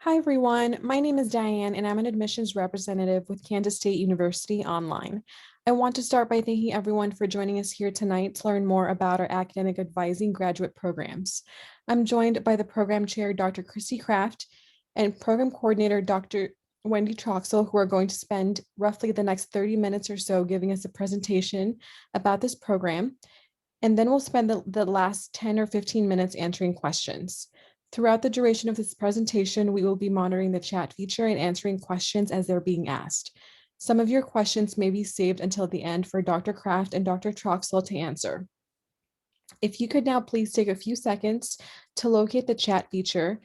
Hi, everyone. My name is Diane, and I'm an admissions representative with Kansas State University Online. I want to start by thanking everyone for joining us here tonight to learn more about our academic advising graduate programs. I'm joined by the program chair, Dr. Christy Kraft, and program coordinator, Dr. Wendy Troxell, who are going to spend roughly the next 30 minutes or so giving us a presentation about this program. And then we'll spend the last 10 or 15 minutes answering questions. Throughout the duration of this presentation, we will be monitoring the chat feature and answering questions as they're being asked. Some of your questions may be saved until the end for Dr. Kraft and Dr. Troxell to answer. If you could now please take a few seconds to locate the chat feature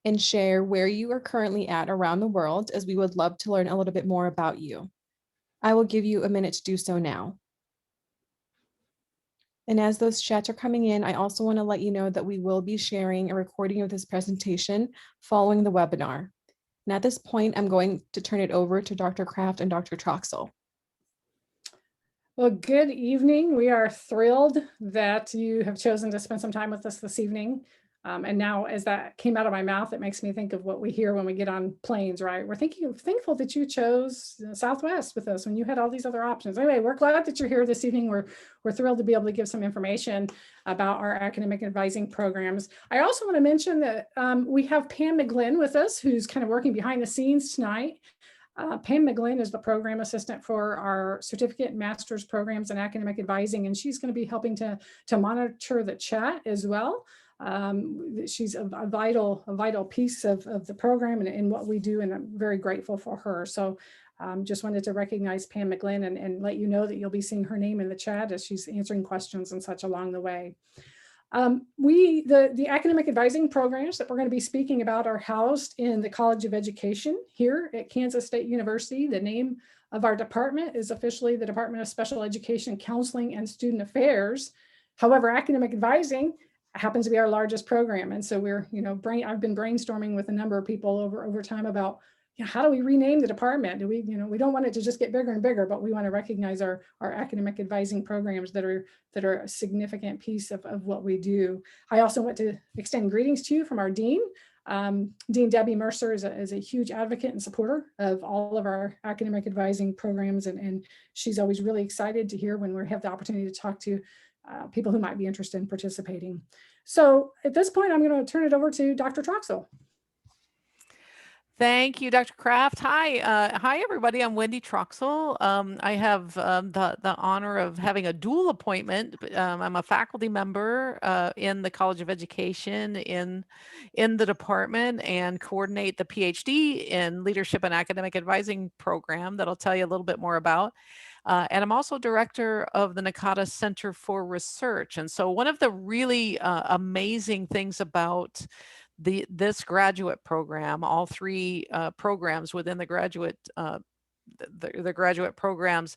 and share where you are currently at around the world, as we would love to learn a little bit more about you. I will give you a minute to do so now. And as those chats are coming in, I also want to let you know that we will be sharing a recording of this presentation following the webinar. And at this point, I'm going to turn it over to Dr. Kraft and Dr. Troxell. Well, good evening. We are thrilled that you have chosen to spend some time with us this evening. And now, as that came out of my mouth, it makes me think of what we hear when we get on planes, right? We're thankful that you chose Southwest with us when you had all these other options. Anyway, we're glad that you're here this evening. We're thrilled to be able to give some information about our academic advising programs. I also want to mention that we have Pam McKinnon with us, who's kind of working behind the scenes tonight. Pam McKinnon is the program assistant for our certificate and master's programs in academic advising, and she's going to be helping to monitor the chat as well. She's a vital piece of the program and what we do, and I'm very grateful for her. So just wanted to recognize Pam McKinnon and let you know that you'll be seeing her name in the chat as she's answering questions and such along the way. The academic advising programs that we're going to be speaking about are housed in the College of Education here at Kansas State University. The name of our department is officially the Department of Special Education, Counseling, and Student Affairs. However, academic advising happens to be our largest program. And so I've been brainstorming with a number of people over time about, how do we rename the department? We don't want it to just get bigger and bigger, but we want to recognize our academic advising programs that are a significant piece of what we do. I also want to extend greetings to you from our dean. Dean Debbie Mercer is a huge advocate and supporter of all of our academic advising programs, and she's always really excited to hear when we have the opportunity to talk to people who might be interested in participating. So at this point, I'm going to turn it over to Dr. Troxell. Thank you, Dr. Kraft. Hi, everybody. I'm Wendy Troxell. I have the honor of having a dual appointment. I'm a faculty member in the College of Education in the department and coordinate the PhD in Leadership and Academic Advising program that I'll tell you a little bit more about. And I'm also director of the Nakata Center for Research. And so one of the really amazing things about this graduate program, all three programs within the graduate the graduate programs,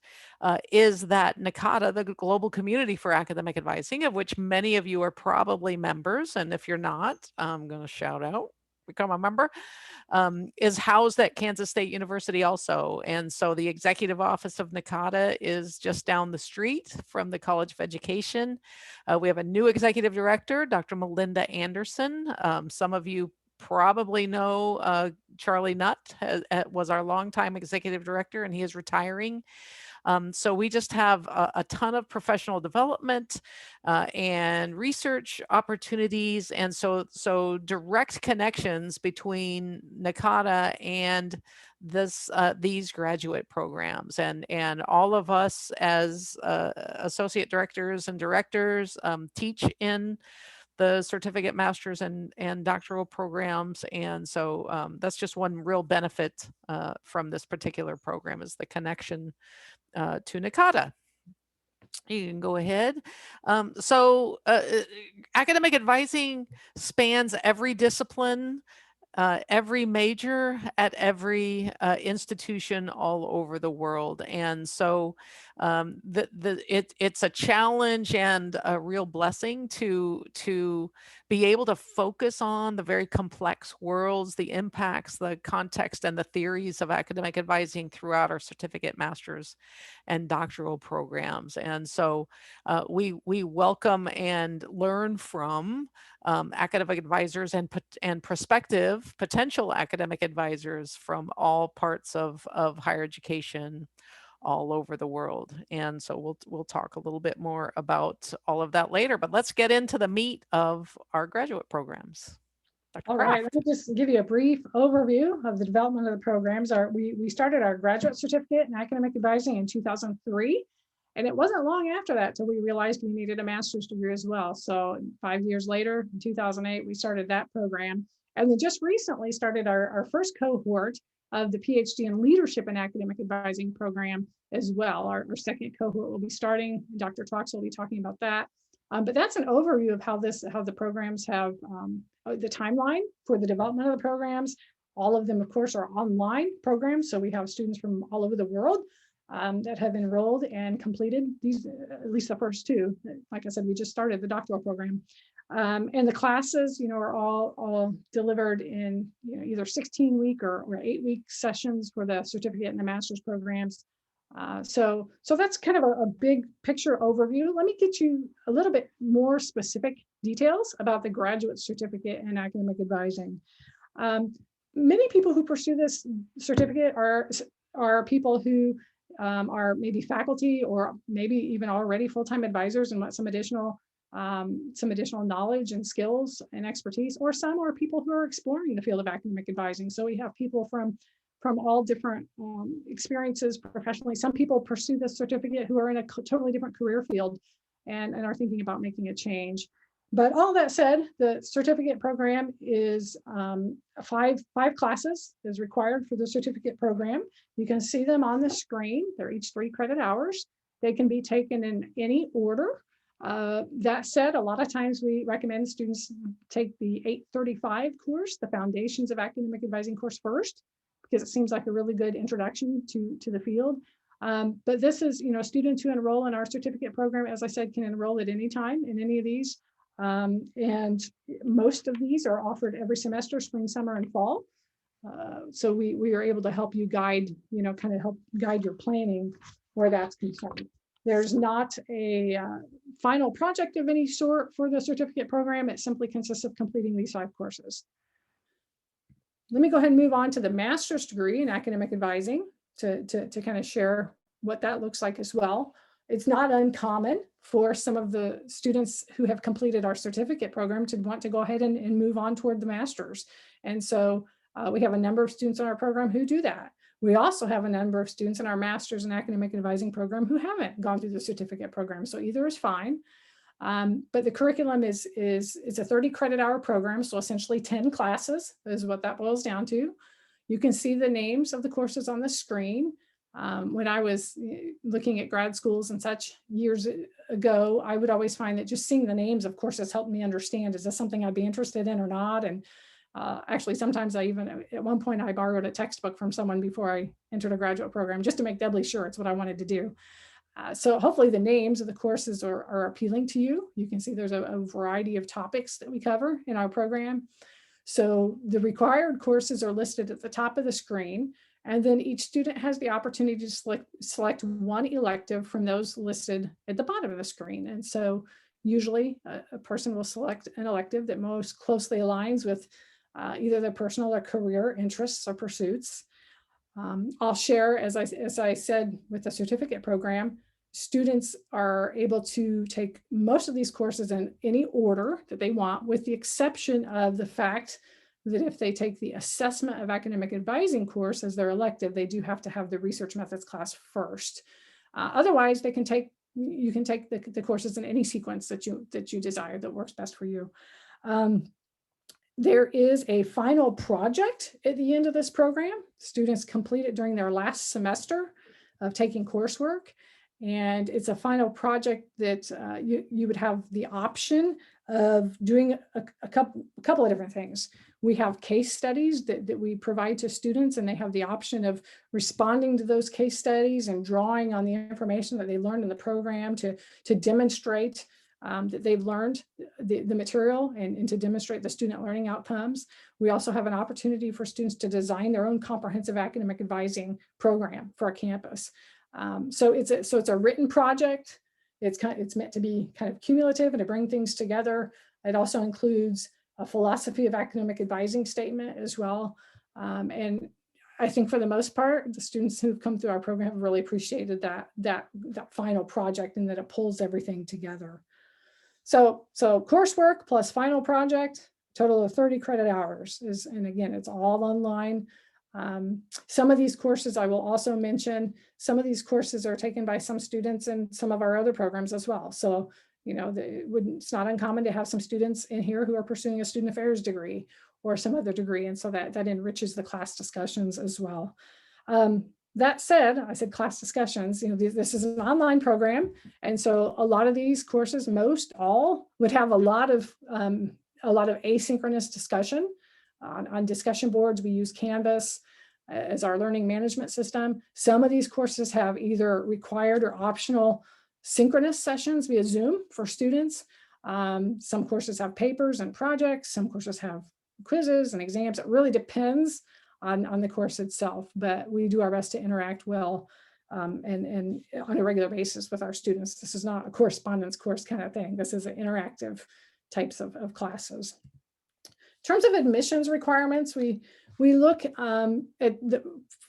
is that Nakata, the Global Community for Academic Advising, of which many of you are probably members, and if you're not, I'm going to shout out, become a member, is housed at Kansas State University also. And so the executive office of Nakata is just down the street from the College of Education. We have a new executive director, Dr. Melinda Anderson. Some of you probably know Charlie Nutt was our longtime executive director, and he is retiring. So we just have a ton of professional development and research opportunities, and so direct connections between Nakata and these graduate programs, and all of us as associate directors and directors teach in the certificate, master's, and doctoral programs. And so that's just one real benefit from this particular program, is the connection to Nakata. You can go ahead. Academic advising spans every discipline, every major at every institution all over the world. And so It's a challenge and a real blessing to be able to focus on the very complex worlds, the impacts, the context, and the theories of academic advising throughout our certificate, master's, and doctoral programs. And so we welcome and learn from academic advisors and prospective potential academic advisors from all parts of higher education all over the world. And so we'll talk a little bit more about all of that later, but let's get into the meat of our graduate programs. Dr. All right, let Kraft. me just give you a brief overview of the development of the programs. We started our graduate certificate in academic advising in 2003, and it wasn't long after that till we realized we needed a master's degree as well. So 5 years later, in 2008, we started that program, and then just recently started our first cohort of the PhD in Leadership in Academic Advising program as well. Our second cohort will be starting. Dr. Troxell will be talking about that. But that's an overview of how the programs have the timeline for the development of the programs. All of them, of course, are online programs. So we have students from all over the world that have enrolled and completed these, at least the first two. Like I said, we just started the doctoral program. And the classes, are all delivered in either 16-week or 8-week sessions for the certificate and the master's programs. So that's kind of a big picture overview. Let me get you a little bit more specific details about the graduate certificate in academic advising. Many people who pursue this certificate are people who are maybe faculty or maybe even already full-time advisors and want some additional knowledge and skills and expertise, or some are people who are exploring the field of academic advising. So we have people from all different experiences professionally. Some people pursue this certificate who are in a totally different career field and are thinking about making a change. But all that said, the certificate program is five classes is required for the certificate program. You can see them on the screen. They're each 3 credit hours. They can be taken in any order. That said, a lot of times we recommend students take the 835 course, the Foundations of Academic Advising course first, because it seems like a really good introduction to the field. But this is, students who enroll in our certificate program, as I said, can enroll at any time in any of these. And most of these are offered every semester, spring, summer, and fall. So we are able to help you guide, kind of help guide your planning where that's concerned. There's not a final project of any sort for the certificate program. It simply consists of completing these 5 courses. Let me go ahead and move on to the master's degree in academic advising to kind of share what that looks like as well. It's not uncommon for some of the students who have completed our certificate program to want to go ahead and move on toward the master's. And so we have a number of students in our program who do that. We also have a number of students in our master's in academic advising program who haven't gone through the certificate program. So either is fine. But the curriculum is a 30 credit hour program. So essentially 10 classes is what that boils down to. You can see the names of the courses on the screen. When I was looking at grad schools and such years ago, I would always find that just seeing the names of courses helped me understand, is this something I'd be interested in or not? And actually, sometimes at one point, I borrowed a textbook from someone before I entered a graduate program, just to make doubly sure it's what I wanted to do. So hopefully the names of the courses are appealing to you. You can see there's a variety of topics that we cover in our program. So the required courses are listed at the top of the screen, and then each student has the opportunity to select one elective from those listed at the bottom of the screen. And so usually a person will select an elective that most closely aligns with either their personal or career interests or pursuits. I'll share, as I said, with the certificate program, students are able to take most of these courses in any order that they want, with the exception of the fact that if they take the Assessment of Academic Advising course as their elective, they do have to have the Research Methods class first. Otherwise, you can take the courses in any sequence that you desire that works best for you. There is a final project at the end of this program. Students complete it during their last semester of taking coursework. And it's a final project that you would have the option of doing a couple of different things. We have case studies that we provide to students, and they have the option of responding to those case studies and drawing on the information that they learned in the program to demonstrate that they've learned the material and to demonstrate the student learning outcomes. We also have an opportunity for students to design their own comprehensive academic advising program for our campus. So it's a written project. It's meant to be kind of cumulative and to bring things together. It also includes a philosophy of academic advising statement as well. And I think for the most part, the students who've come through our program have really appreciated that final project and that it pulls everything together. So coursework plus final project, total of 30 credit hours and again, it's all online. Some of these courses I will also mention, some of these courses are taken by some students in some of our other programs as well. So, it's not uncommon to have some students in here who are pursuing a student affairs degree or some other degree. And so that enriches the class discussions as well. That said, I said class discussions, this is an online program. And so a lot of these courses, most all would have a lot of asynchronous discussion. On discussion boards, we use Canvas as our learning management system. Some of these courses have either required or optional synchronous sessions via Zoom for students. Some courses have papers and projects. Some courses have quizzes and exams. It really depends on the course itself, but we do our best to interact well and on a regular basis with our students. This is not a correspondence course kind of thing. This is an interactive types of classes. In terms of admissions requirements, we look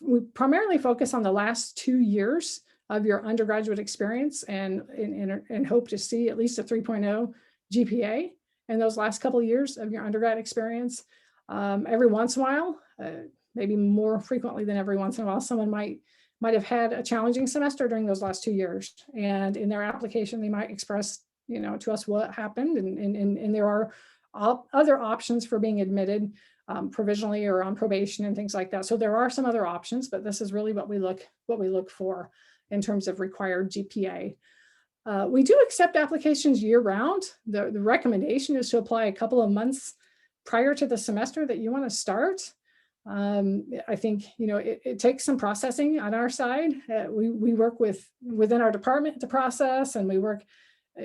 we primarily focus on the last 2 years of your undergraduate experience and hope to see at least a 3.0 GPA in those last couple of years of your undergrad experience. Every once in a while, maybe more frequently than every once in a while, someone might have had a challenging semester during those last 2 years, and in their application they might express to us what happened, and there are other options for being admitted provisionally or on probation and things like that. So there are some other options, but this is really what we look for in terms of required GPA. We do accept applications year round. The recommendation is to apply a couple of months prior to the semester that you want to start. I think it takes some processing on our side. We work within our department to process, and we work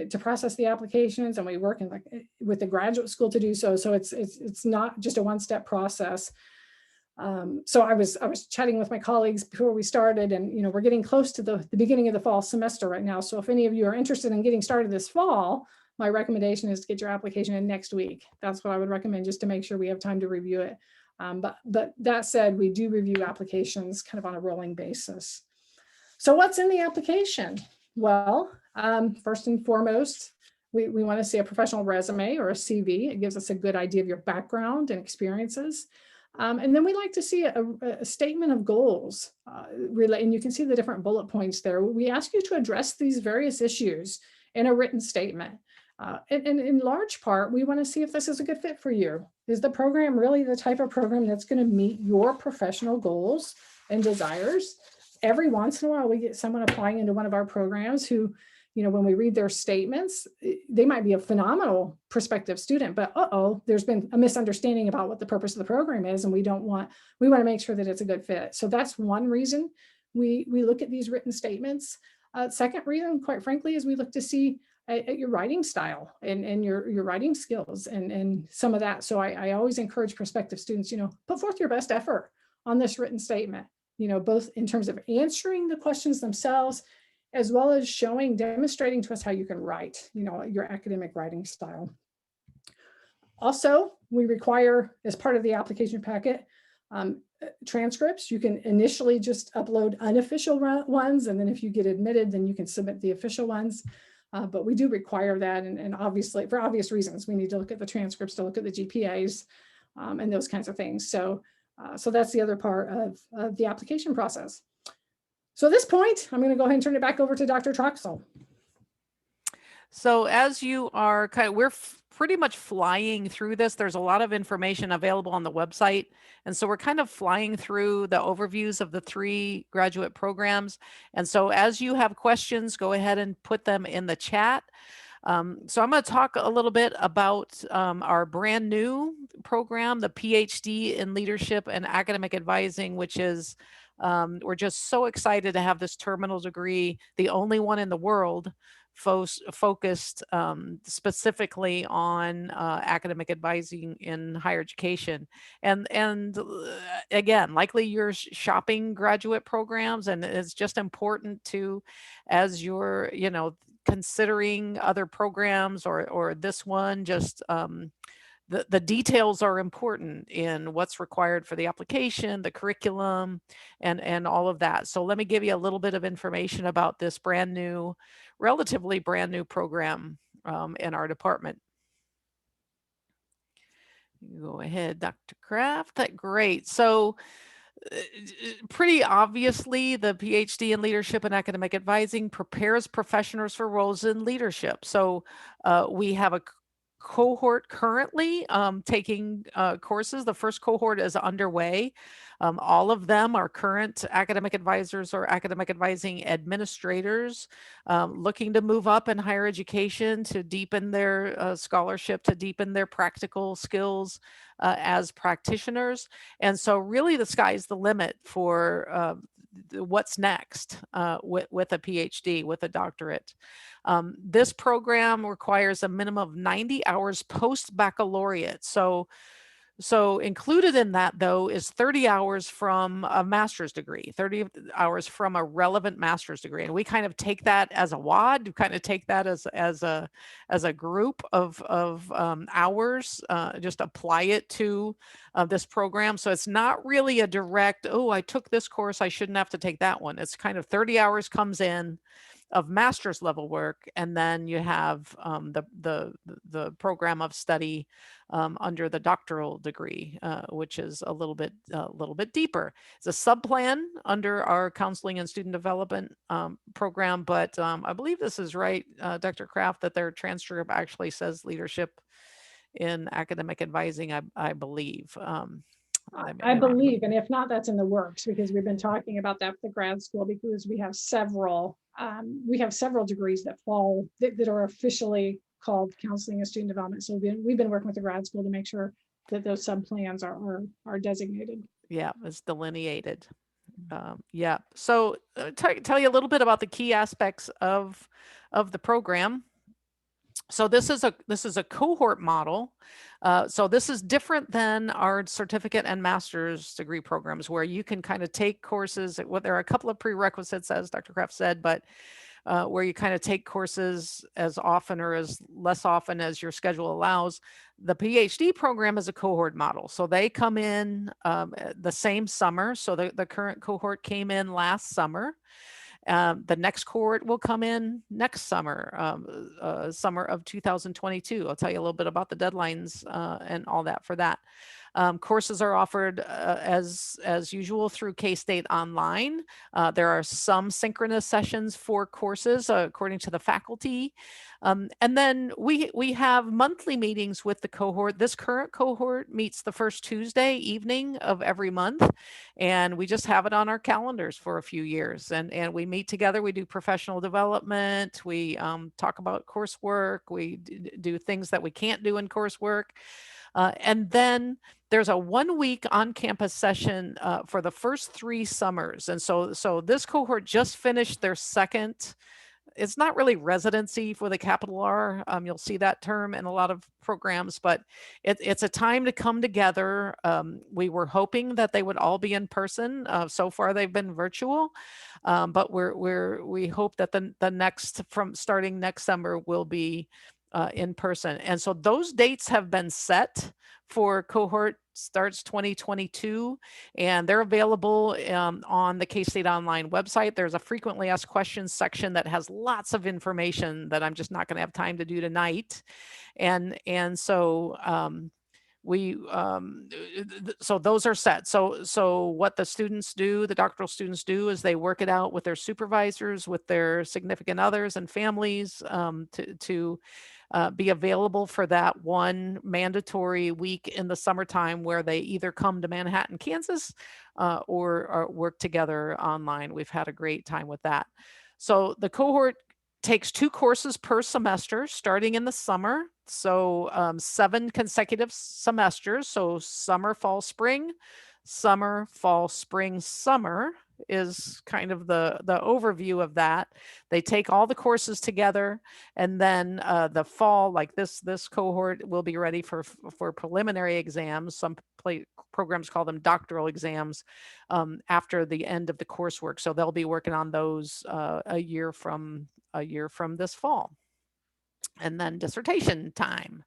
to process the applications, and we work with the graduate school to do so. So it's not just a one-step process. So I was chatting with my colleagues before we started, and we're getting close to the beginning of the fall semester right now. So if any of you are interested in getting started this fall, my recommendation is to get your application in next week. That's what I would recommend, just to make sure we have time to review it. But that said, we do review applications kind of on a rolling basis. So what's in the application? Well, first and foremost, we want to see a professional resume or a CV. It gives us a good idea of your background and experiences. And then we like to see a statement of goals, and you can see the different bullet points there. We ask you to address these various issues in a written statement. And in large part, we want to see if this is a good fit for you. Is the program really the type of program that's going to meet your professional goals and desires? Every once in a while, we get someone applying into one of our programs who, when we read their statements, they might be a phenomenal prospective student, but there's been a misunderstanding about what the purpose of the program is, and we want to make sure that it's a good fit. So that's one reason we look at these written statements. Second reason, quite frankly, is we look to see at your writing style and your writing skills and some of that. So I always encourage prospective students, put forth your best effort on this written statement, both in terms of answering the questions themselves, as well as demonstrating to us how you can write, your academic writing style. Also, we require, as part of the application packet, transcripts. You can initially just upload unofficial ones, and then if you get admitted, then you can submit the official ones. But we do require that, and obviously, for obvious reasons, we need to look at the transcripts to look at the GPAs and those kinds of things. So that's the other part of the application process. So at this point, I'm going to go ahead and turn it back over to Dr. Troxell. So as you are we're pretty much flying through this. There's a lot of information available on the website. And so we're kind of flying through the overviews of the 3 graduate programs. And so as you have questions, go ahead and put them in the chat. So I'm going to talk a little bit about our brand new program, the PhD in Leadership and Academic Advising, which is, we're just so excited to have this terminal degree, the only one in the world focused specifically on academic advising in higher education. And again, likely you're shopping graduate programs, and it's just important to, as you're, considering other programs or this one, just the details are important in what's required for the application, the curriculum, and all of that. So let me give you a little bit of information about this relatively brand new program in our department. Go ahead, Dr. Kraft. Great. So pretty obviously, the PhD in Leadership and Academic Advising prepares professionals for roles in leadership. So we have a cohort currently taking courses. The first cohort is underway. All of them are current academic advisors or academic advising administrators looking to move up in higher education to deepen their scholarship, to deepen their practical skills as practitioners. And so really the sky's the limit for what's next with a PhD, with a doctorate. This program requires a minimum of 90 hours post-baccalaureate. So included in that, though, is 30 hours from a master's degree, 30 hours from a relevant master's degree. And we kind of take that as a wad, we kind of take that as a group of hours, just apply it to this program. So it's not really a direct, oh, I took this course, I shouldn't have to take that one. It's kind of 30 hours comes in of master's level work, and then you have the program of study under the doctoral degree, which is a little bit deeper. It's a sub-plan under our counseling and student development program, but I believe this is right, Dr. Kraft, that their transcript actually says leadership in academic advising, I believe. I believe, and if not, that's in the works, because we've been talking about that with the grad school, because we have several degrees that fall that are officially called counseling and student development. So we've been working with the grad school to make sure that those sub plans are designated. Yeah, it's delineated. Yeah. So tell you a little bit about the key aspects of the program. So this is a cohort model. So this is different than our certificate and master's degree programs, where you can kind of take courses. Well, there are a couple of prerequisites, as Dr. Kraft said, but where you kind of take courses as often or as less often as your schedule allows. The PhD program is a cohort model. So they come in the same summer. So the current cohort came in last summer. The next cohort will come in next summer, summer of 2022. I'll tell you a little bit about the deadlines and all that for that. Courses are offered as usual through K-State Online. There are some synchronous sessions for courses according to the faculty. And then we have monthly meetings with the cohort. This current cohort meets the first Tuesday evening of every month, and we just have it on our calendars for a few years. And we meet together, we do professional development, we talk about coursework, we do things that we can't do in coursework. And then there's a 1-week on-campus session for the first 3 summers. And so this cohort just finished their second. It's not really residency for the capital R. You'll see that term in a lot of programs, but it's a time to come together. We were hoping that they would all be in person. So far, they've been virtual, but we hope that the next, from starting next summer, will be in person. And so those dates have been set for cohort starts 2022, and they're available on the K-State Online website. There's a frequently asked questions section that has lots of information that I'm just not going to have time to do tonight. And so so those are set. So what the students do, the doctoral students do, is they work it out with their supervisors, with their significant others and families to be available for that one mandatory week in the summertime where they either come to Manhattan, Kansas, or work together online. We've had a great time with that. So the cohort takes 2 courses per semester starting in the summer. So 7 consecutive semesters. So summer, fall, spring, summer, fall, spring, summer is kind of the overview of that. They take all the courses together, and then the fall, like this cohort will be ready for preliminary exams. Some programs call them doctoral exams after the end of the coursework. So they'll be working on those a year from this fall. And then dissertation time.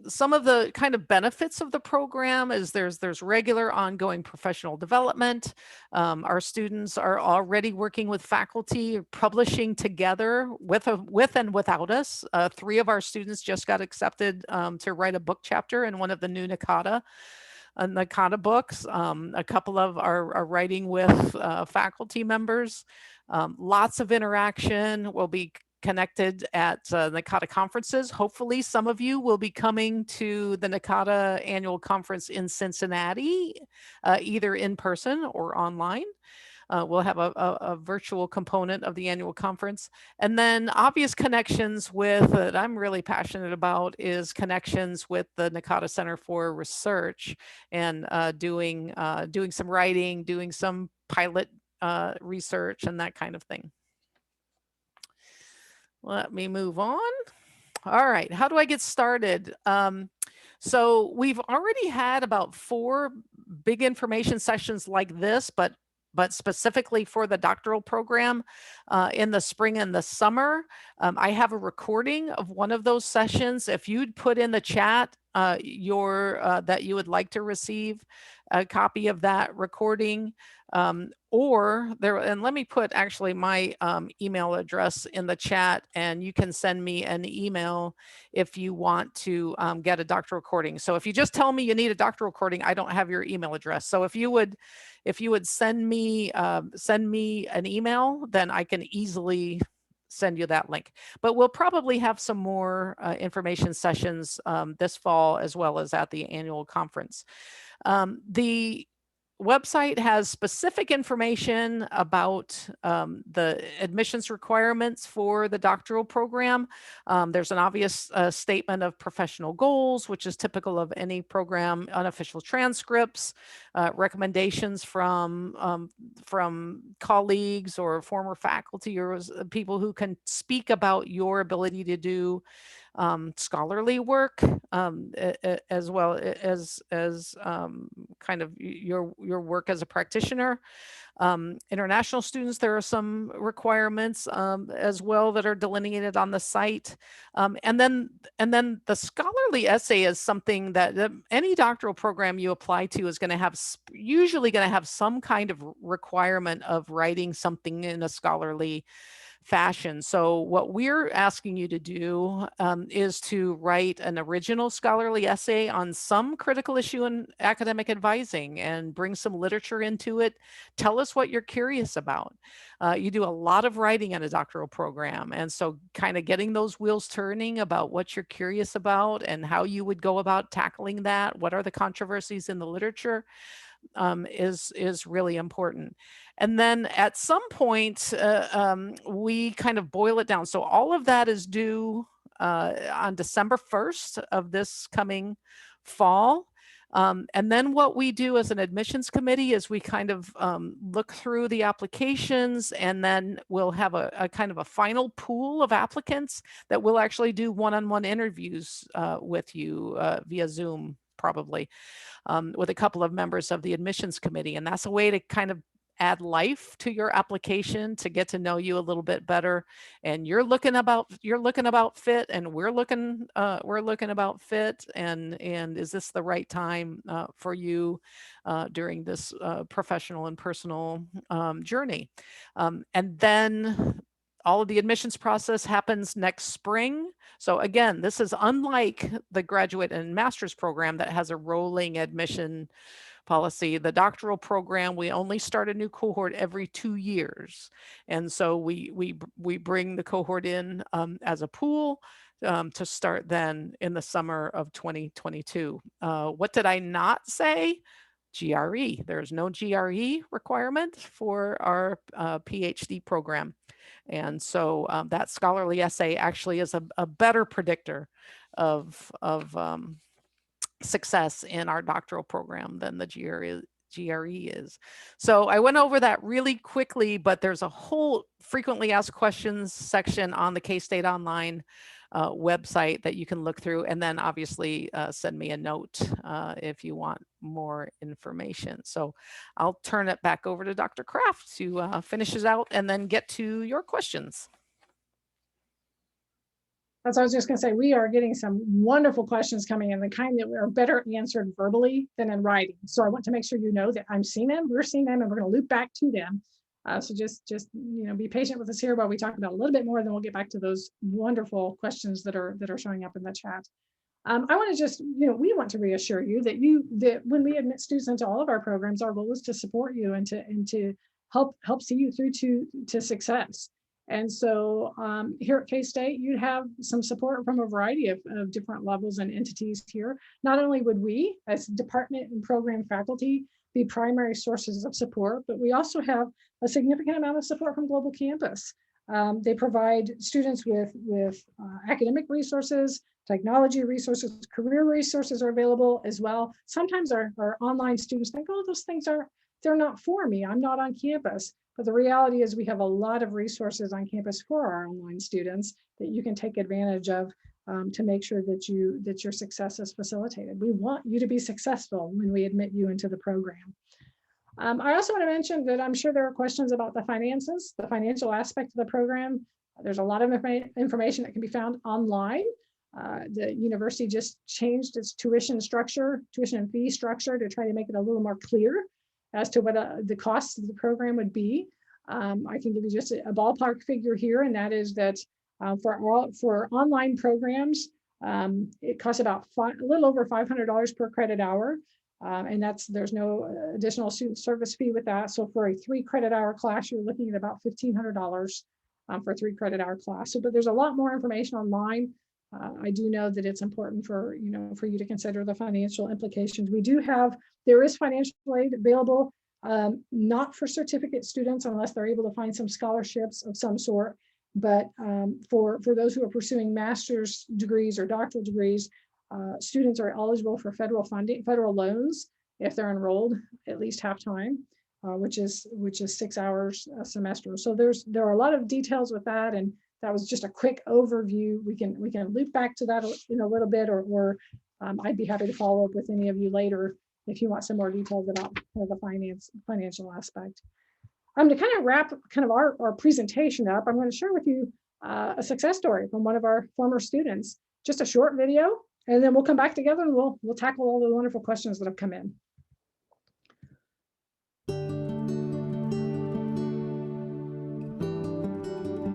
Some of the kind of benefits of the program is there's regular ongoing professional development. Our students are already working with faculty, publishing together with and without us. 3 of our students just got accepted to write a book chapter in one of the new Nakata books. A couple of are writing with faculty members. Lots of interaction. We'll be connected at Nakata conferences. Hopefully some of you will be coming to the Nakata annual conference in Cincinnati, either in person or online. We'll have a virtual component of the annual conference. And then obvious connections with that I'm really passionate about is connections with the Nakata Center for Research and doing some writing, doing some pilot research and that kind of thing. Let me move on. All right, how do I get started? So we've already had about 4 big information sessions like this, but specifically for the doctoral program in the spring and the summer. I have a recording of one of those sessions. If you'd put in the chat that you would like to receive a copy of that recording, and let me put actually my email address in the chat, and you can send me an email if you want to get a doctoral recording. So if you just tell me you need a doctoral recording, I don't have your email address. So if you would send me an email, then I can easily send you that link. But we'll probably have some more information sessions this fall as well as at the annual conference. The website has specific information about the admissions requirements for the doctoral program. There's an obvious statement of professional goals, which is typical of any program, unofficial transcripts, recommendations from colleagues or former faculty or people who can speak about your ability to do scholarly work, as well as kind of your work as a practitioner. International students, there are some requirements as well that are delineated on the site. And then the scholarly essay is something that any doctoral program you apply to is going to have, usually going to have some kind of requirement of writing something in a scholarly fashion. So what we're asking you to do is to write an original scholarly essay on some critical issue in academic advising and bring some literature into it. Tell us what you're curious about. You do a lot of writing in a doctoral program. And so kind of getting those wheels turning about what you're curious about and how you would go about tackling that. What are the controversies in the literature? Is really important. And then at some point, we kind of boil it down. So all of that is due on December 1st of this coming fall. And then what we do as an admissions committee is we kind of look through the applications, and then we'll have a kind of a final pool of applicants that we'll actually do one-on-one interviews with you via Zoom, probably. With a couple of members of the admissions committee. And that's a way to kind of add life to your application, to get to know you a little bit better. And you're looking about fit, and we're looking about fit. And is this the right time for you during this professional and personal journey? And then all of the admissions process happens next spring. So again, this is unlike the graduate and master's program that has a rolling admission policy. The doctoral program, we only start a new cohort every 2 years. And so we bring the cohort in as a pool to start then in the summer of 2022. What did I not say? GRE. There's no GRE requirement for our PhD program. And so that scholarly essay actually is a better predictor of success in our doctoral program than the GRE is. So I went over that really quickly, but there's a whole frequently asked questions section on the K-State Online website that you can look through, and then obviously send me a note if you want more information. So I'll turn it back over to Dr. Kraft to finish it out and then get to your questions. That's what I was just going to say. We are getting some wonderful questions coming in, the kind that are better answered verbally than in writing. So I want to make sure you know that I'm seeing them, we're seeing them, and we're going to loop back to them. So just be patient with us here while we talk about a little bit more, then we'll get back to those wonderful questions that are showing up in the chat. I want to just, we want to reassure you that when we admit students into all of our programs, our goal is to support you and to help see you through to success. And so here at K-State, you have some support from a variety of different levels and entities here. Not only would we, as department and program faculty, be primary sources of support, but we also have a significant amount of support from Global Campus. They provide students with academic resources, technology resources, career resources are available as well. Sometimes our online students think, oh, those things they're not for me, I'm not on campus. But the reality is we have a lot of resources on campus for our online students that you can take advantage of to make sure that your success is facilitated. We want you to be successful when we admit you into the program. I also want to mention that I'm sure there are questions about the finances, the financial aspect of the program. There's a lot of information that can be found online. The university just changed its tuition and fee structure to try to make it a little more clear as to what the cost of the program would be. I can give you just a ballpark figure here, and that is that for online programs, it costs about a little over $500 per credit hour, and there's no additional student service fee with that. So for a 3 credit hour class, you're looking at about $1,500 for a 3 credit hour class. But there's a lot more information online. I do know that it's important for you to consider the financial implications. There is financial aid available, not for certificate students unless they're able to find some scholarships of some sort, but for those who are pursuing master's degrees or doctoral degrees, students are eligible for federal loans if they're enrolled at least half time, which is 6 hours a semester. So there are a lot of details with that, and that was just a quick overview. We can loop back to that in a little bit, or I'd be happy to follow up with any of you later if you want some more details about the financial aspect. To kind of wrap our presentation up, I'm going to share with you a success story from one of our former students, just a short video, and then we'll come back together and we'll tackle all the wonderful questions that have come in.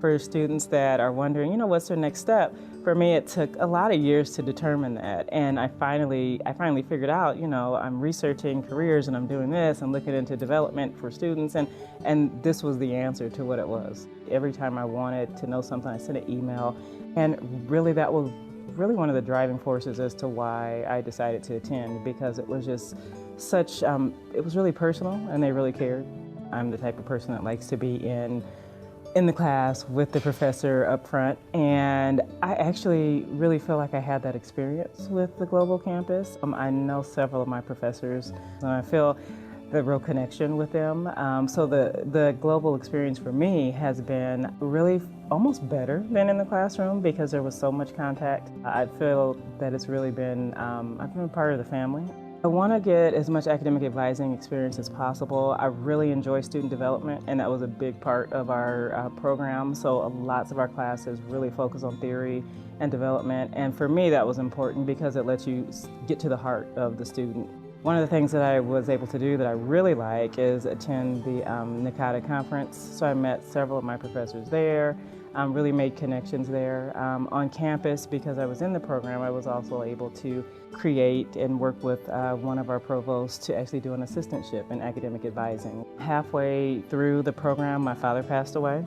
For students that are wondering, what's their next step? For me, it took a lot of years to determine that. And I finally figured out, I'm researching careers and I'm doing this and looking into development for students. And this was the answer to what it was. Every time I wanted to know something, I sent an email. And really, that was really one of the driving forces as to why I decided to attend, because it was just it was really personal and they really cared. I'm the type of person that likes to be in the class with the professor up front, and I actually really feel like I had that experience with the Global Campus. I know several of my professors, and I feel the real connection with them. So the global experience for me has been really almost better than in the classroom because there was so much contact. I feel that it's really been, I've been part of the family. I want to get as much academic advising experience as possible. I really enjoy student development, and that was a big part of our program. So lots of our classes really focus on theory and development. And for me, that was important because it lets you get to the heart of the student. One of the things that I was able to do that I really like is attend the Nakata conference. So I met several of my professors there, really made connections there. On campus, because I was in the program, I was also able to create and work with one of our provosts to actually do an assistantship in academic advising. Halfway through the program, my father passed away.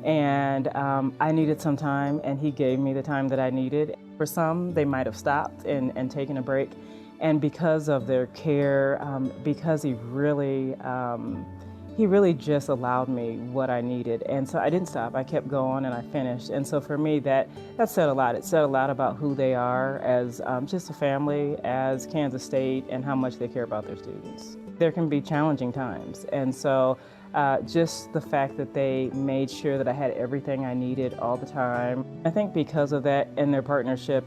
And I needed some time, and he gave me the time that I needed. For some, they might have stopped and taken a break. And because of their care, because he really just allowed me what I needed. And so I didn't stop. I kept going and I finished. And so for me, that said a lot. It said a lot about who they are as just a family, as Kansas State, and how much they care about their students. There can be challenging times. And so just the fact that they made sure that I had everything I needed all the time. I think because of that and their partnership,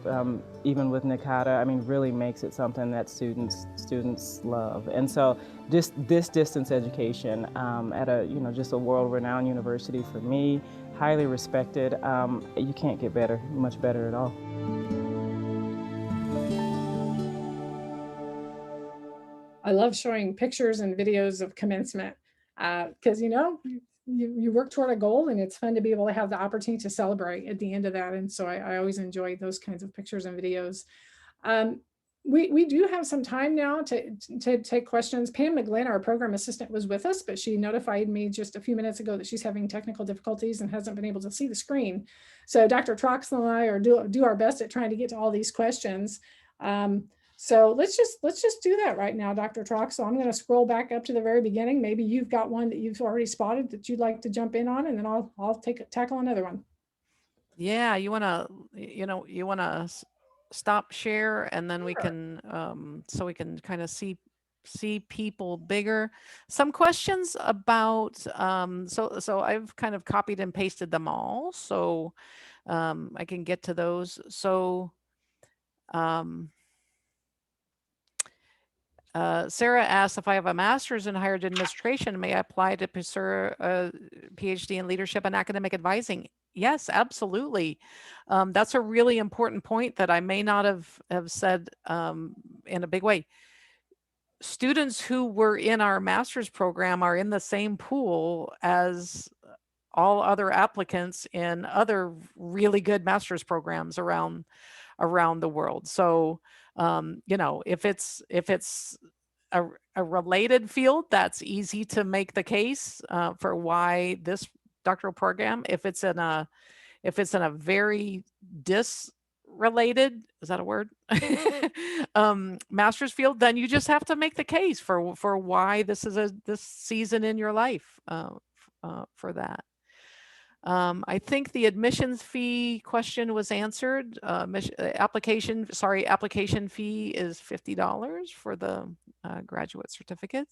even with Nakata, I mean, really makes it something that students love. And so just this distance education at a, just a world-renowned university for me, highly respected, you can't get much better at all. I love showing pictures and videos of commencement because, you work toward a goal, and it's fun to be able to have the opportunity to celebrate at the end of that. And so I always enjoy those kinds of pictures and videos. We do have some time now to take questions. Pam McKinnon, our program assistant, was with us, but she notified me just a few minutes ago that she's having technical difficulties and hasn't been able to see the screen. So Dr. Troxell and I do our best at trying to get to all these questions. So let's just do that right now, Dr. Troxell. I'm going to scroll back up to the very beginning. Maybe you've got one that you've already spotted that you'd like to jump in on, and then I'll tackle another one. Yeah, you want to stop share, and then we can so we can kind of see people bigger. Some questions about so I've kind of copied and pasted them all, so I can get to those. So Sarah asked, if I have a master's in higher ed administration, may I apply to pursue a PhD in leadership and academic advising? Yes, absolutely. That's a really important point that I may not have said in a big way. Students who were in our master's program are in the same pool as all other applicants in other really good master's programs around the world. So, if it's a related field, that's easy to make the case for why this doctoral program. If it's in a very disrelated, is that a word? Master's field, then you just have to make the case for why this is this season in your life for that. I think the admissions fee question was answered. Application fee is $50 for the graduate certificate.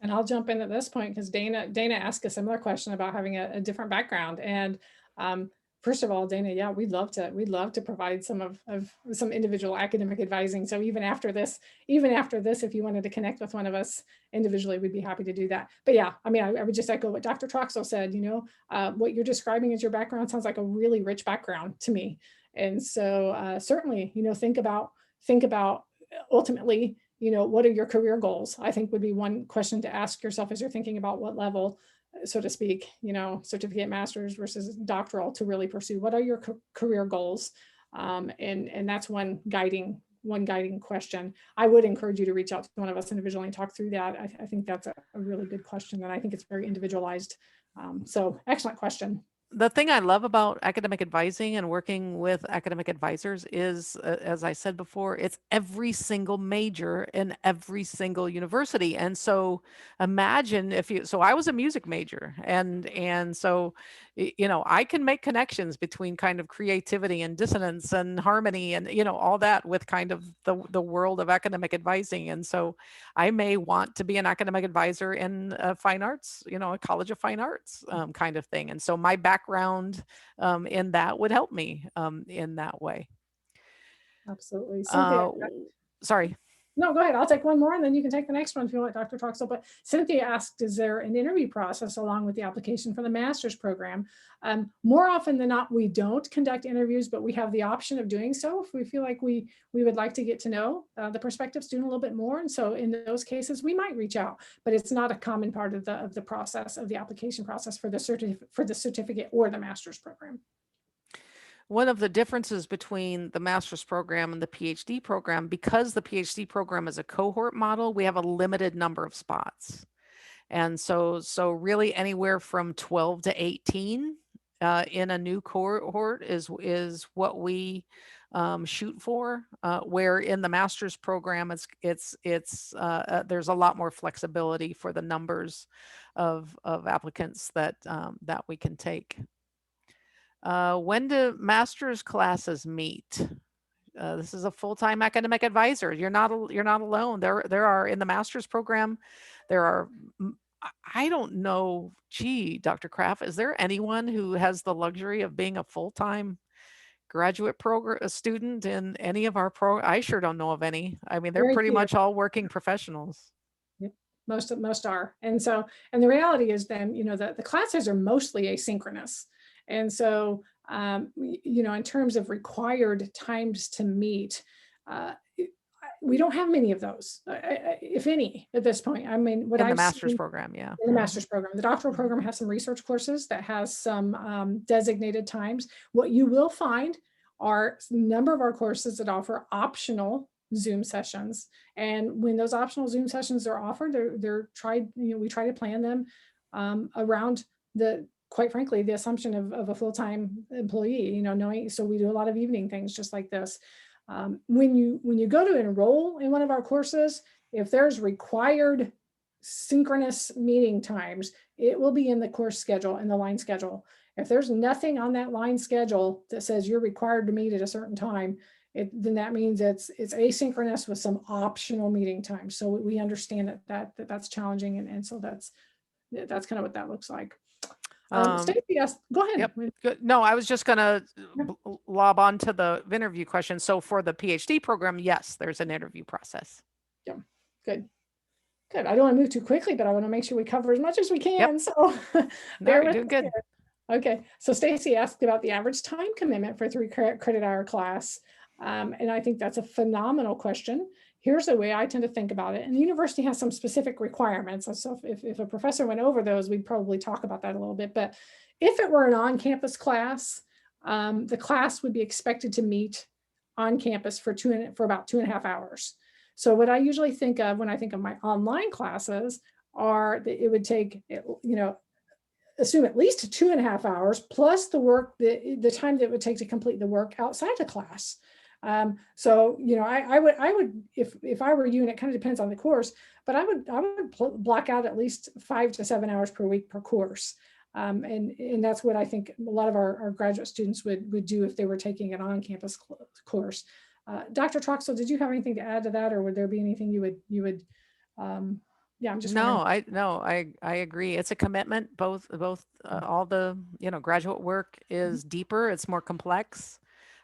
And I'll jump in at this point because Dana asked a similar question about having a different background. And first of all, Dana, yeah, we'd love to provide some individual academic advising. So even after this, if you wanted to connect with one of us individually, we'd be happy to do that. But yeah, I mean, I would just echo what Dr. Troxell said. What you're describing as your background sounds like a really rich background to me. And so certainly, think about ultimately, what are your career goals? I think would be one question to ask yourself as you're thinking about what level, so to speak, certificate, master's versus doctoral to really pursue. What are your career goals? And that's one guiding question. I would encourage you to reach out to one of us individually and talk through that. I think that's a really good question, and I think it's very individualized. So excellent question. The thing I love about academic advising and working with academic advisors is, as I said before, it's every single major in every single university. And so imagine so I was a music major, and so, I can make connections between kind of creativity and dissonance and harmony and, all that with kind of the world of academic advising. And so I may want to be an academic advisor in fine arts, a college of fine arts kind of thing. And so my background in that would help me in that way. Absolutely. Sorry. No, go ahead. I'll take one more and then you can take the next one if you want, Dr. Troxell. But Cynthia asked, is there an interview process along with the application for the master's program? More often than not, we don't conduct interviews, but we have the option of doing so if we feel like we would like to get to know the prospective student a little bit more. And so in those cases, we might reach out, but it's not a common part of the process of the application process for the certificate or the master's program. One of the differences between the master's program and the PhD program, because the PhD program is a cohort model, we have a limited number of spots. And so really anywhere from 12 to 18 in a new cohort is what we shoot for. Where in the master's program, there's a lot more flexibility for the numbers of applicants that we can take. When do master's classes meet? This is a full-time academic advisor. You're not alone. There are in the master's program, there are I don't know. Gee, Dr. Kraft, is there anyone who has the luxury of being a full-time graduate program student in any of our I sure don't know of any. I mean, they're Very pretty few. much all working professionals. Yep. Most are. And the reality is then, the classes are mostly asynchronous. And so, in terms of required times to meet, we don't have many of those, if any, at this point. I mean, what In the I've master's seen program, yeah. in the master's program, the doctoral program has some research courses that has some designated times. What you will find are a number of our courses that offer optional Zoom sessions. And when those optional Zoom sessions are offered, they're tried, we try to plan them around quite frankly, the assumption of a full-time employee, knowing, so we do a lot of evening things just like this. When you go to enroll in one of our courses, if there's required synchronous meeting times, it will be in the course schedule, in the line schedule. If there's nothing on that line schedule that says you're required to meet at a certain time, then that means it's asynchronous with some optional meeting time. So we understand that's challenging, and so that's kind of what that looks like. Stacey, yes, go ahead. Yep. Good. No, I was just going to lob on to the interview question. So for the PhD program, yes, there's an interview process. Yeah, good. I don't want to move too quickly, but I want to make sure we cover as much as we can. Yep. So no, you're doing good. Here. Okay, so Stacey asked about the average time commitment for a 3 credit hour class. And I think that's a phenomenal question. Here's the way I tend to think about it. And the university has some specific requirements. So if a professor went over those, we'd probably talk about that a little bit. But if it were an on-campus class, the class would be expected to meet on campus for about 2.5 hours. So what I usually think of when I think of my online classes are that it would take, assume at least 2.5 hours plus the work, the time that it would take to complete the work outside the class. So, I would, if I were you, and it kind of depends on the course, but I would block out at least 5 to 7 hours per week per course. And that's what I think a lot of our graduate students would do if they were taking an on-campus course. Dr. Troxell, did you have anything to add to that, or would there be anything you would yeah, I'm just I agree. It's a commitment. Both all the graduate work is deeper. It's more complex.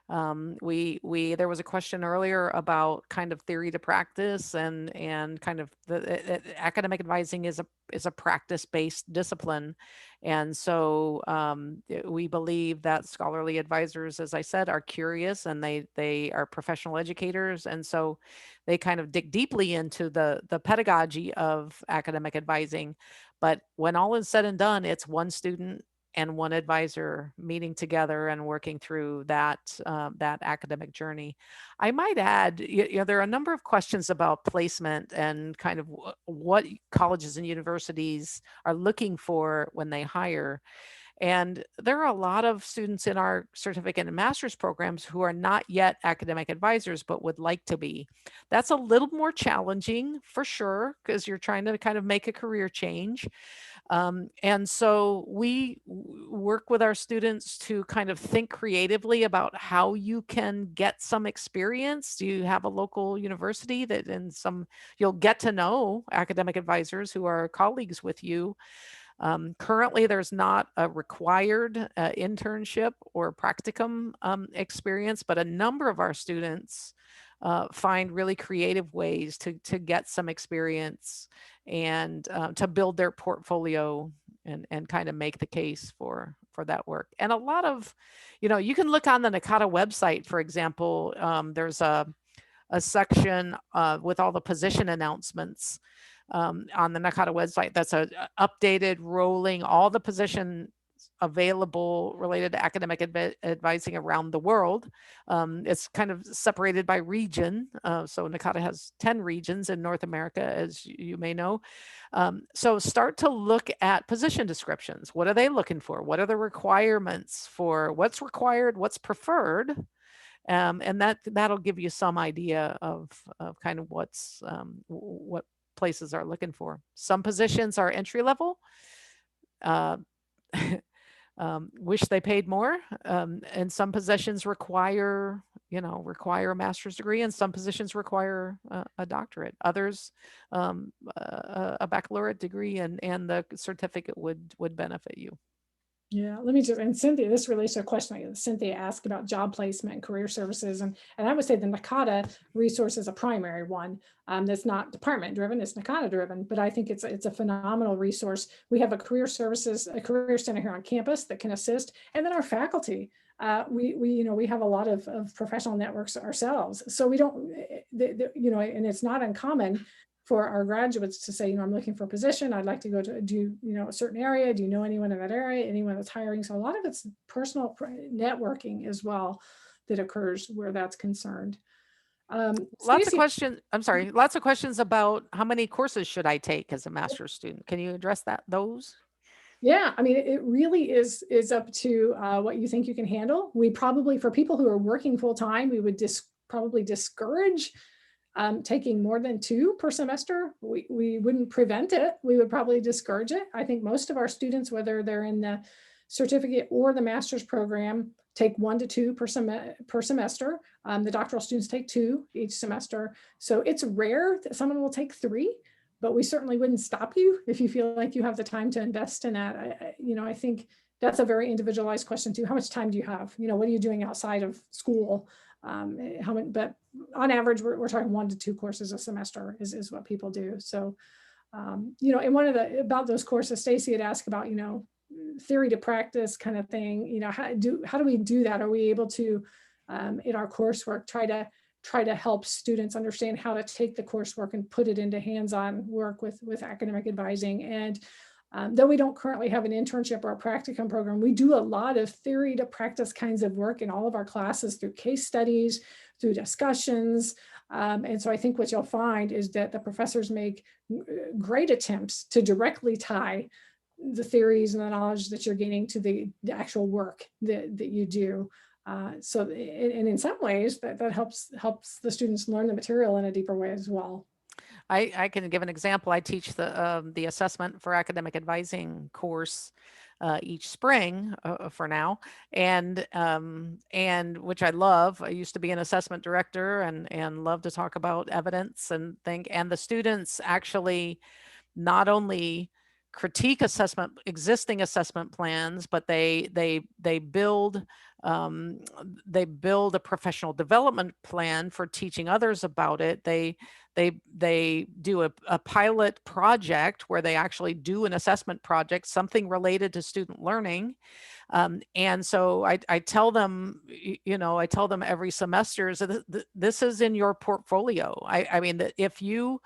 There was a question earlier about kind of theory to practice, and kind of the academic advising is a practice-based discipline. And so we believe that scholarly advisors, as I said, are curious, and they are professional educators. And so they kind of dig deeply into the pedagogy of academic advising. But when all is said and done, it's one student and one advisor meeting together and working through that academic journey. I might add, there are a number of questions about placement and kind of what colleges and universities are looking for when they hire. And there are a lot of students in our certificate and master's programs who are not yet academic advisors, but would like to be. That's a little more challenging for sure, because you're trying to kind of make a career change. And so we work with our students to kind of think creatively about how you can get some experience. Do you have a local university that you'll get to know academic advisors who are colleagues with you? Currently, there's not a required internship or practicum experience, but a number of our students find really creative ways to get some experience and to build their portfolio and kind of make the case for that work. And a lot of, you can look on the Nakata website, for example. There's a section with all the position announcements on the Nakata website. That's a updated rolling all the positions available related to academic advising around the world. It's kind of separated by region. So Nakata has 10 regions in North America, as you may know. So start to look at position descriptions. What are they looking for? What are the requirements for what's required, what's preferred? And that'll give you some idea of kind of what places are looking for. Some positions are entry level. Wish they paid more. And some positions require a master's degree, and some positions require a doctorate. Others, a baccalaureate degree, and the certificate would benefit you. Yeah, let me just, and Cynthia, this relates to a question Cynthia asked about job placement and career services. And I would say the Nakata resource is a primary one that's not department driven, it's Nakata driven, but I think it's a phenomenal resource. We have a career center here on campus that can assist. And then our faculty, we have a lot of professional networks ourselves. So we don't, and it's not uncommon for our graduates to say, I'm looking for a position. I'd like to go to do, a certain area. Do you know anyone in that area? Anyone that's hiring? So a lot of it's personal networking as well that occurs where that's concerned. Lots of questions. I'm sorry. Lots of questions about how many courses should I take as a master's student? Can you address those? Yeah, I mean, it really is up to what you think you can handle. We probably, for people who are working full time, we would probably discourage taking more than 2 per semester. We wouldn't prevent it. We would probably discourage it. I think most of our students, whether they're in the certificate or the master's program, take 1 to 2 per semester. The doctoral students take 2 each semester. So it's rare that someone will take 3, but we certainly wouldn't stop you if you feel like you have the time to invest in that. I think that's a very individualized question too. How much time do you have? What are you doing outside of school? But on average, we're talking 1 to 2 courses a semester is what people do. So, and one of about those courses, Stacy had asked about, theory to practice kind of thing. How do we do that? Are we able to, in our coursework, try to help students understand how to take the coursework and put it into hands-on work with academic advising? And though we don't currently have an internship or a practicum program, we do a lot of theory to practice kinds of work in all of our classes through case studies, through discussions. And so I think what you'll find is that the professors make great attempts to directly tie the theories and the knowledge that you're gaining to the actual work that you do. And in some ways that helps the students learn the material in a deeper way as well. I can give an example. I teach the assessment for academic advising course each spring for now, and which I love. I used to be an assessment director and love to talk about evidence and the students actually not only critique existing assessment plans, but they build a professional development plan for teaching others about it. They do a pilot project where they actually do an assessment project, something related to student learning. And so I tell them, every semester, so this is in your portfolio. I mean, that if you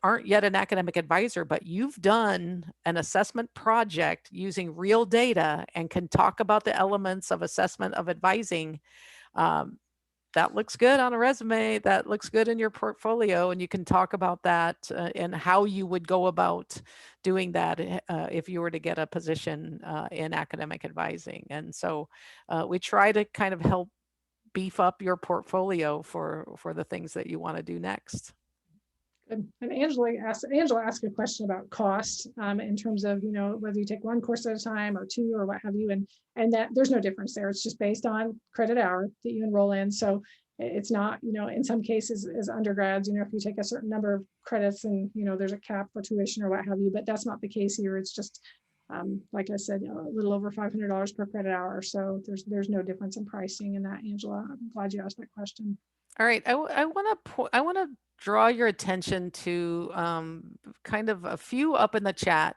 aren't yet an academic advisor, but you've done an assessment project using real data and can talk about the elements of assessment of advising, that looks good on a resume, that looks good in your portfolio, and you can talk about that and how you would go about doing that if you were to get a position in academic advising. And so we try to kind of help beef up your portfolio for the things that you want to do next. And Angela asked a question about cost in terms of, whether you take 1 course at a time or 2 or what have you, and that there's no difference there. It's just based on credit hour that you enroll in. So it's not, in some cases as undergrads, if you take a certain number of credits and, there's a cap for tuition or what have you, but that's not the case here. It's just, like I said, a little over $500 per credit hour. So there's no difference in pricing in that, Angela. I'm glad you asked that question. All right, I want to draw your attention to kind of a few up in the chat.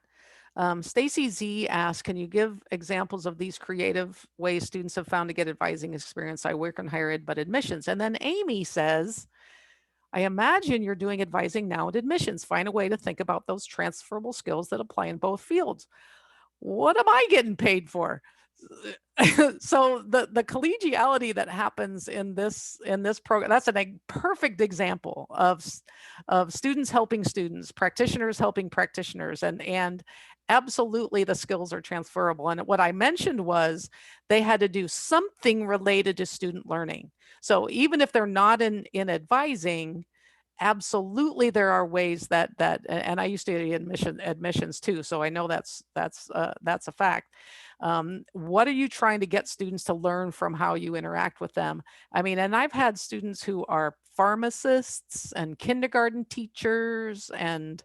Stacy Z asked, can you give examples of these creative ways students have found to get advising experience? I work in higher ed, but admissions. And then Amy says, I imagine you're doing advising now at admissions. Find a way to think about those transferable skills that apply in both fields. what am I getting paid for? So the collegiality that happens in this program, that's a perfect example of students helping students, practitioners helping practitioners, and absolutely the skills are transferable. And what I mentioned was they had to do something related to student learning. So even if they're not in advising, absolutely there are ways that and I used to be admissions too, so I know that's a fact. What are you trying to get students to learn from how you interact with them? I mean, and I've had students who are pharmacists and kindergarten teachers, and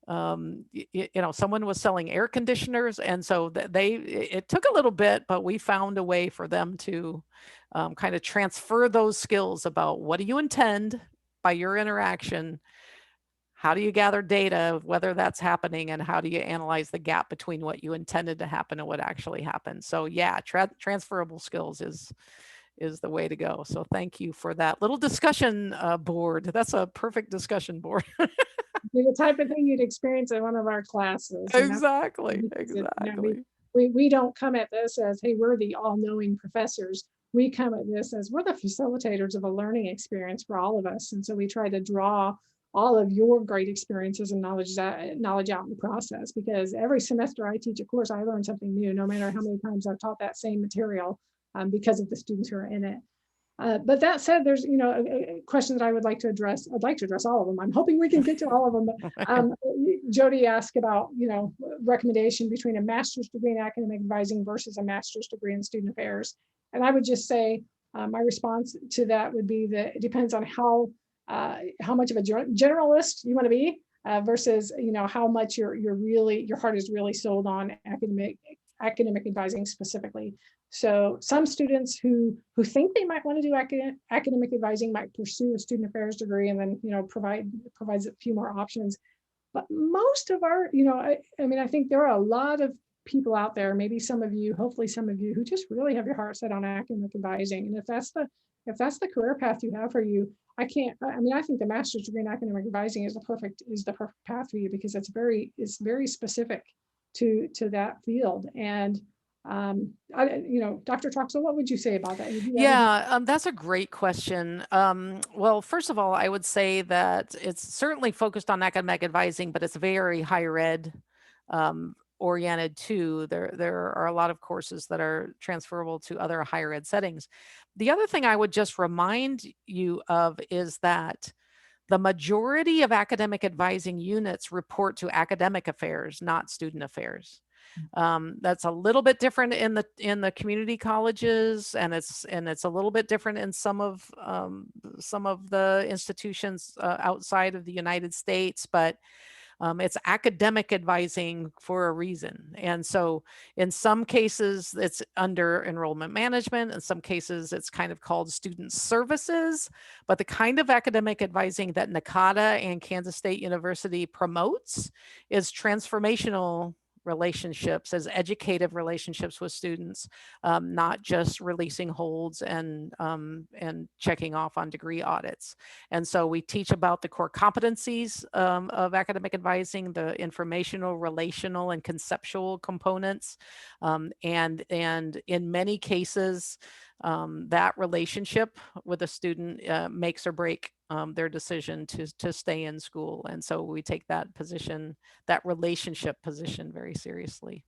someone was selling air conditioners, and so it took a little bit, but we found a way for them to kind of transfer those skills about what do you intend by your interaction, how do you gather data, whether that's happening, and how do you analyze the gap between what you intended to happen and what actually happened. So yeah, transferable skills is the way to go. So thank you for that little discussion board. That's a perfect discussion board. The type of thing you'd experience in one of our classes. Exactly. We don't come at this as, hey, we're the all-knowing professors. We come at this as we're the facilitators of a learning experience for all of us. And so we try to draw all of your great experiences and knowledge out in the process, because every semester I teach a course, I learn something new, no matter how many times I've taught that same material, because of the students who are in it. But that said, there's a question that I would like to address. I'd like to address all of them. I'm hoping we can get to all of them. But Jody asked about recommendation between a master's degree in academic advising versus a master's degree in student affairs. And I would just say my response to that would be that it depends on how much of a generalist you want to be versus how much your heart is really sold on academic advising specifically. So some students who think they might want to do academic advising might pursue a student affairs degree, and then provides a few more options. But most of our, I think there are a lot of people out there, maybe some of you, hopefully some of you, who just really have your heart set on academic advising. And if that's the career path you have for you, I think the master's degree in academic advising is the perfect path for you, because it's very specific to that field. And Dr. Troxell, what would you say about that? Yeah, that's a great question. Well, first of all, I would say that it's certainly focused on academic advising, but it's very higher ed oriented too. There are a lot of courses that are transferable to other higher ed settings. The other thing I would just remind you of is that the majority of academic advising units report to academic affairs, not student affairs. That's a little bit different in the community colleges, and it's a little bit different in some of the institutions outside of the United States, but it's academic advising for a reason. And so in some cases, it's under enrollment management. In some cases, it's kind of called student services. But the kind of academic advising that Nakata and Kansas State University promotes is transformational relationships, as educative relationships with students, not just releasing holds and checking off on degree audits. And so we teach about the core competencies of academic advising, the informational, relational, and conceptual components. And in many cases, that relationship with a student makes or break their decision to stay in school. And so we take that position, that relationship position, very seriously.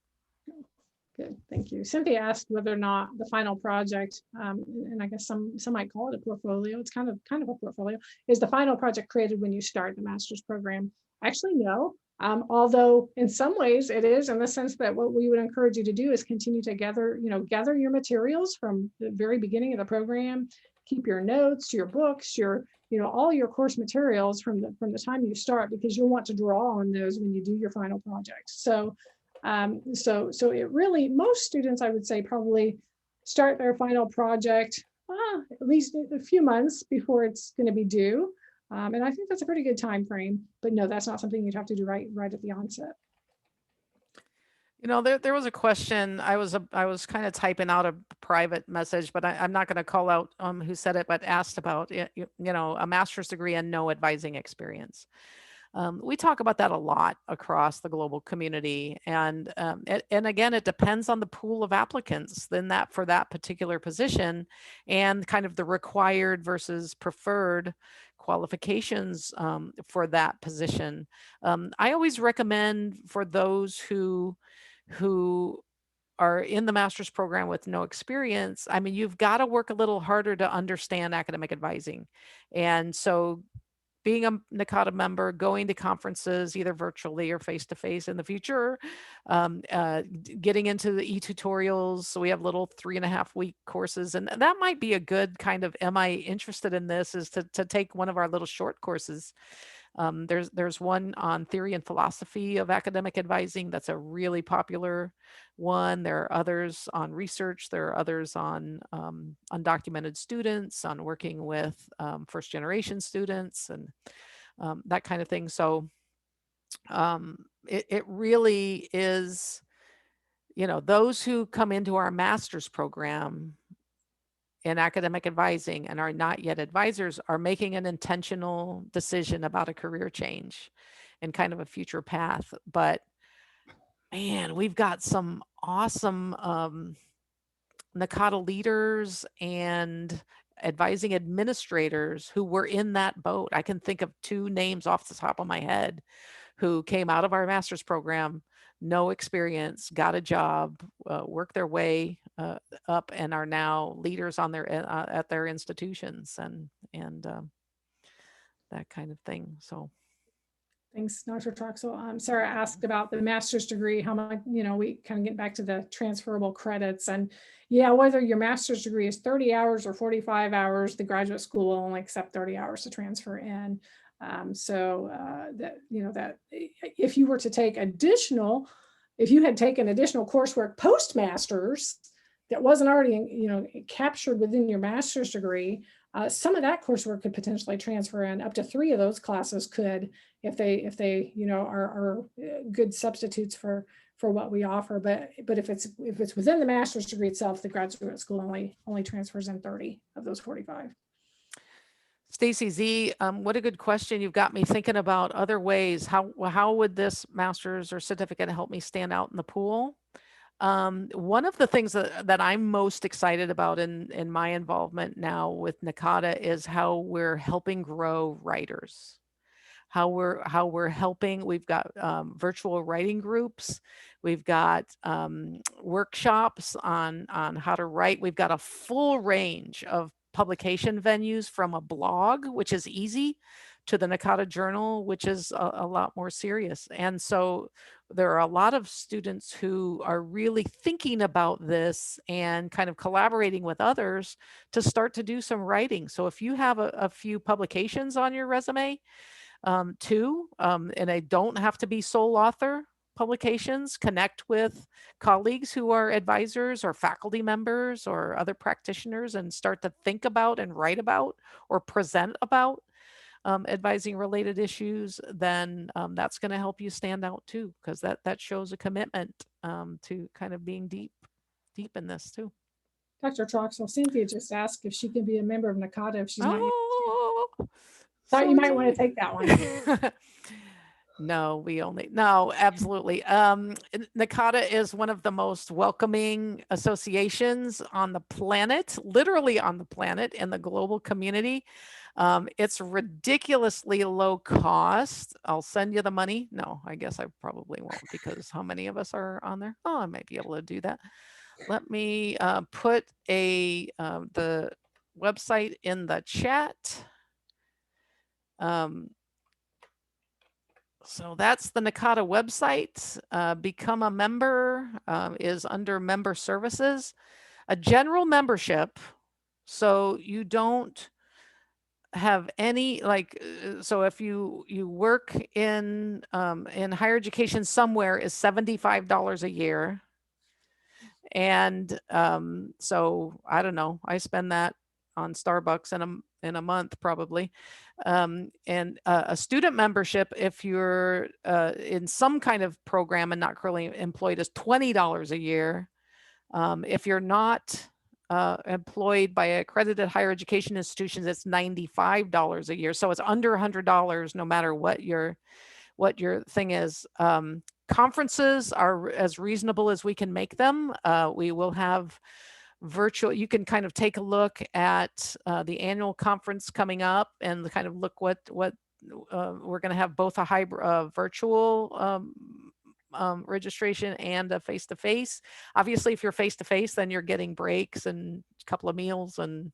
Good, thank you. Cynthia asked whether or not the final project, and I guess some might call it a portfolio. It's kind of a portfolio. Is the final project created when you start the master's program? Actually, no. Although in some ways it is, in the sense that what we would encourage you to do is continue to gather your materials from the very beginning of the program. Keep your notes, your books, all your course materials from the time you start, because you'll want to draw on those when you do your final project. So it really, most students, I would say, probably start their final project at least a few months before it's going to be due. And I think that's a pretty good time frame, but no, that's not something you'd have to do right at the onset. There was a question. I was kind of typing out a private message, but I'm not going to call out who said it, but asked about a master's degree and no advising experience. We talk about that a lot across the global community. And again, it depends on the pool of applicants then that for that particular position and kind of the required versus preferred qualifications for that position. I always recommend for those who are in the master's program with no experience, I mean, you've got to work a little harder to understand academic advising. And so being a Nakata member, going to conferences, either virtually or face-to-face in the future, getting into the e-tutorials. So we have little 3.5-week courses, and that might be a good kind of, am I interested in this, is to take one of our little short courses. There's one on theory and philosophy of academic advising. That's a really popular one. There are others on research. There are others on undocumented students, on working with first generation students and that kind of thing. So it really is, those who come into our master's program in academic advising and are not yet advisors are making an intentional decision about a career change and kind of a future path. But man, we've got some awesome Nakata leaders and advising administrators who were in that boat. I can think of 2 names off the top of my head who came out of our master's program, no experience, got a job, worked their way up, and are now leaders on their at their institutions and that kind of thing. So. Thanks, Dr. Troxell. Sarah asked about the master's degree, how much, we kind of get back to the transferable credits. And yeah, whether your master's degree is 30 hours or 45 hours, the graduate school will only accept 30 hours to transfer in. That if you were to take if you had taken additional coursework post-master's that wasn't already, captured within your master's degree, some of that coursework could potentially transfer in. Up to 3 of those classes could, if they are good substitutes for what we offer. But if it's within the master's degree itself, the graduate school only transfers in 30 of those 45. Stacy Z, what a good question. You've got me thinking about other ways. How would this master's or certificate help me stand out in the pool? One of the things that I'm most excited about in my involvement now with Nakata is how we're helping grow writers. How we're helping. We've got virtual writing groups. We've got workshops on how to write. We've got a full range of publication venues, from a blog, which is easy, to the Nakata Journal, which is a lot more serious. And so there are a lot of students who are really thinking about this and kind of collaborating with others to start to do some writing. So if you have a few publications on your resume, too, and they don't have to be sole author publications, connect with colleagues who are advisors or faculty members or other practitioners and start to think about and write about or present about advising related issues, then that's going to help you stand out too, because that shows a commitment to kind of being deep in this too. Dr. Troxell, Cynthia just asked if she can be a member of Nakata if she's not. So Thought you might want to take that one. No, absolutely. Nakata is one of the most welcoming associations on the planet, literally on the planet, in the global community. It's ridiculously low cost. I'll send you the money. No, I guess I probably won't, because how many of us are on there? Oh, I might be able to do that. Let me put the website in the chat. So that's the Nakata website. Become a member is under member services, a general membership. So you don't have any, so if you work in higher education somewhere, is $75 a year. And so I don't know, I spend that on Starbucks in a month probably. And a student membership, if you're in some kind of program and not currently employed, is $20 a year. If you're not employed by accredited higher education institutions, it's $95 a year. So it's under $100 no matter what your thing is. Conferences are as reasonable as we can make them. We will have virtual, you can kind of take a look at the annual conference coming up and kind of look what we're going to have, both a hybrid virtual registration and a face-to-face. Obviously, if you're face-to-face, then you're getting breaks and a couple of meals and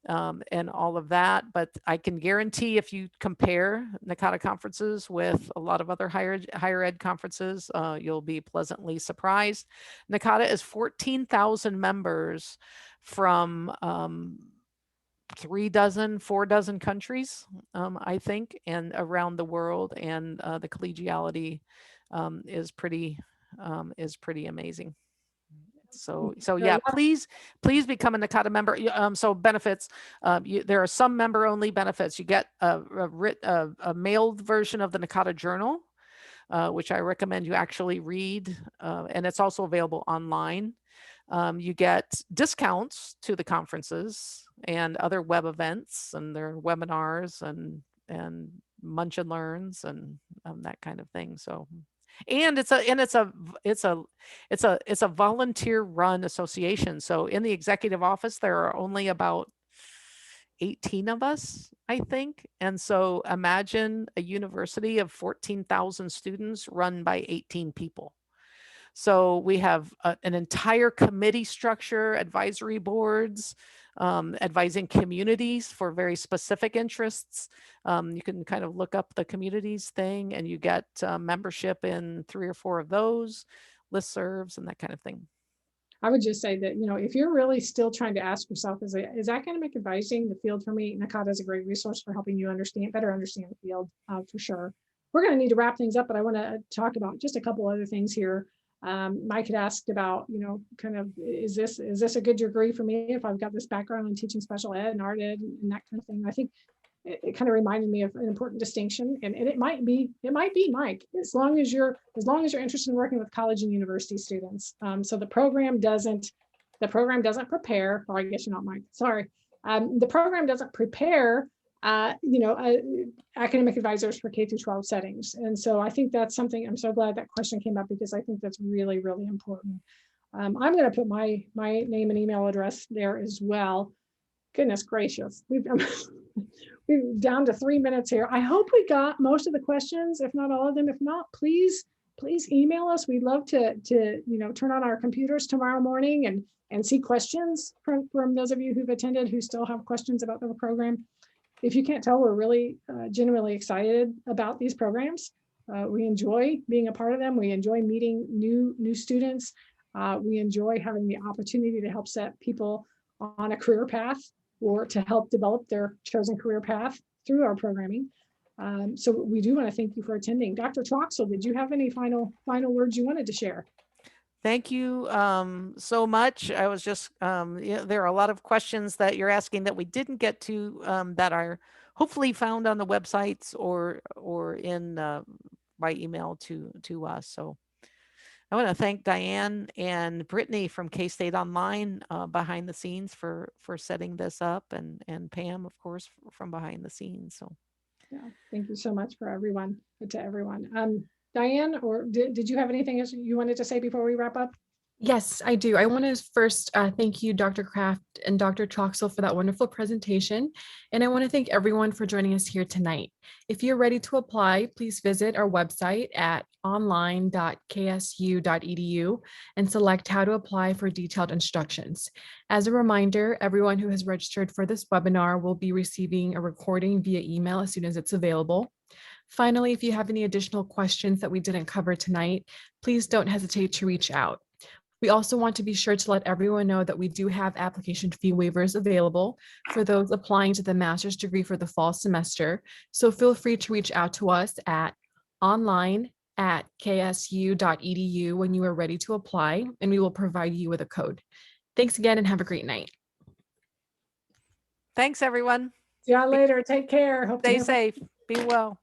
all of that. But I can guarantee if you compare Nakata conferences with a lot of other higher ed conferences, you'll be pleasantly surprised. Nakata is 14,000 members from 4 dozen countries, I think, and around the world. And the collegiality is pretty amazing. So yeah, please become a Nakata member. So benefits, there are some member only benefits. You get a mailed version of the Nakata Journal, which I recommend you actually read, and it's also available online. You get discounts to the conferences and other web events and their webinars and Munch and Learns and that kind of thing. So, and it's a volunteer run association. So in the executive office, there are only about 18 of us, I think. And so imagine a university of 14,000 students run by 18 people. So we have an entire committee structure, advisory boards, advising communities for very specific interests. You can kind of look up the communities thing and you get membership in 3 or 4 of those, listservs and that kind of thing. I would just say that, if you're really still trying to ask yourself, is academic advising the field for me? Nakata is a great resource for helping you better understand the field, for sure. We're going to need to wrap things up, but I want to talk about just a couple other things here. Mike had asked about, kind of, is this a good degree for me if I've got this background in teaching special ed and art ed and that kind of thing? I think it kind of reminded me of an important distinction, and it might be Mike, as long as you're interested in working with college and university students. So the program doesn't prepare, or I guess you're not Mike, sorry. The program doesn't prepare academic advisors for K through 12 settings. And so I think that's something, I'm so glad that question came up because I think that's really, really important. I'm going to put my name and email address there as well. Goodness gracious. We're down to 3 minutes here. I hope we got most of the questions, if not all of them. If not, please email us. We'd love to turn on our computers tomorrow morning and see questions from those of you who've attended who still have questions about the program. If you can't tell, we're really genuinely excited about these programs. We enjoy being a part of them. We enjoy meeting new students. We enjoy having the opportunity to help set people on a career path or to help develop their chosen career path through our programming. So we do want to thank you for attending. Dr. Troxell, did you have any final words you wanted to share? Thank you so much. I was just, there are a lot of questions that you're asking that we didn't get to that are hopefully found on the websites or in by email to us. So I want to thank Diane and Brittany from K-State Online behind the scenes for setting this up, and Pam, of course, from behind the scenes. So yeah, thank you so much to everyone. Diane, or did you have anything else you wanted to say before we wrap up? Yes, I do. I want to first thank you, Dr. Kraft and Dr. Troxell, for that wonderful presentation. And I want to thank everyone for joining us here tonight. If you're ready to apply, please visit our website at online.ksu.edu and select how to apply for detailed instructions. As a reminder, everyone who has registered for this webinar will be receiving a recording via email as soon as it's available. Finally, if you have any additional questions that we didn't cover tonight, please don't hesitate to reach out. We also want to be sure to let everyone know that we do have application fee waivers available for those applying to the master's degree for the fall semester. So feel free to reach out to us at online@ksu.edu when you are ready to apply, and we will provide you with a code. Thanks again and have a great night. thanks, everyone. See y'all later. Take care. Hope Stay safe. Be well.